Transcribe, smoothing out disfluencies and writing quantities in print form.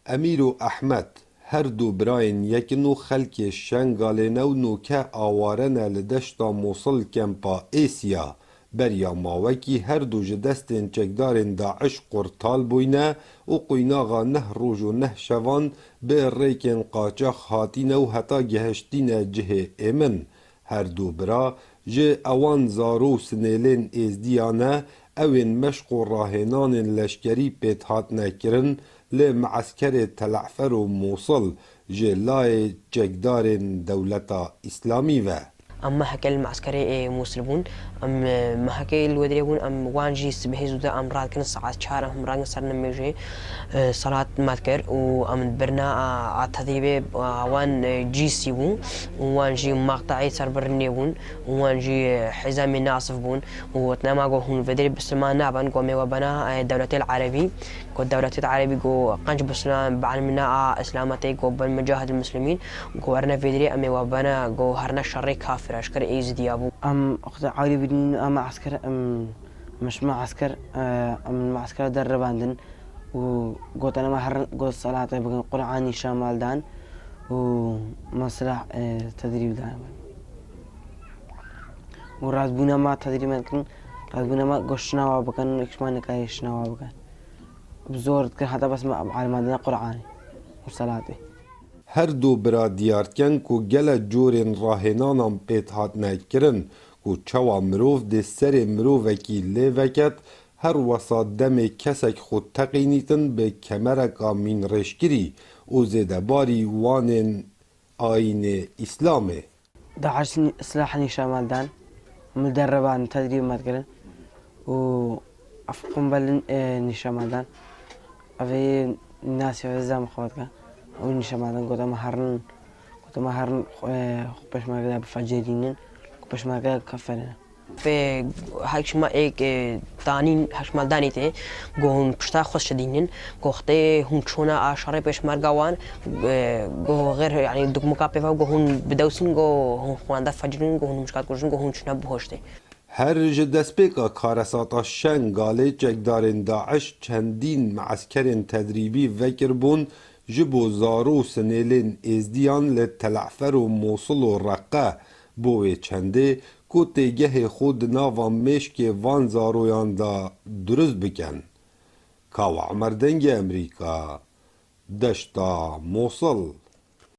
امیر و احمد هر دو براین یکنو خلک شنگالینو نوکه آوارنه لدشتا موصل کمپا ایسیا بریا ماوکی هر دو جدستین چکدارین داعش قرطال بوینه و قویناغا نه روز و نه شوان به ریکن قاچاق هاتینه و حتا گهشتینه جه ایمن هر دو برا جه اوان زارو سنیلین ازدیانه اوین مشق و راهنان لشکری پیت هات نکرن لمعسكر تلعفر و موصل جلای جگدار دولتا اسلامی و أما حكى المعسكري مسلمون ما حكى الودريون وانجي سبهيزو ده راد كن الساعة 4 راد صرنا ميجي صلاة مذكر برنا عتذيبه وان جي سيبون وانجي مقطعي سربرنيون وانجي حزام ناصف بون وتنما جو هون ودري بسلمان نابن جو وبنا دولة العربي جو دولة العربي جو قنج بسلام بعلمنا اسلامتي جو بالمجاهد المسلمين جو ارنا ودري وبنا جو هرنا شر كافر اشكر ايز ديابو اخت عاولي بدين عسكر مش مع عسكر معسكر درب عندن وقلت انا ما حر قلت صلاة بقى قرعاني شمال دان ومصلح تدريب دان ورازبونا ما تدريب ممكن رازبونا ما قشنا وابكن اكشمان كايشنا وابكن بزورت حتى بس ما عالم قرعاني وصلاتي هر دو برا دیارکن کو گل جورین راهنانان پیت هات نکرن کو چوا مروف ده سر مروفکی لیوکت هر وسط دم کسک خود تقینیتن به کمرکا مین رشگری او زیده باری وانن آین اسلامه. داعش سلاحني شمال دان مدربان تدريب متكرن و افقم بل نشمال دان افي الناس في الزام خواتك او نشمال دان قلت ما هرن باش ما بفجرين باش ما كفرنا في هاكشما ايك دانين هاكشما دانيته گون پشتا خوش شدينن گوخته هم چونا اشاره پیش مرگوان گو غير يعني دوك مكابيفا گو هون بدوسين گو هون خوانده فجرين گو هون مشکات گوشن گو هون چنا بهشته هر جدسپیکا کارساتا شنگاله چکدارین داعش چندین معسکرین تدریبی وکر بون جبو زارو سنیلین ازدیان لتلعفر و موصل و رقه بوی چنده کو تیگه خود ناوان مشک وان زارویان دا درست بکن. کاو عمردنگ امریکا دشتا موصل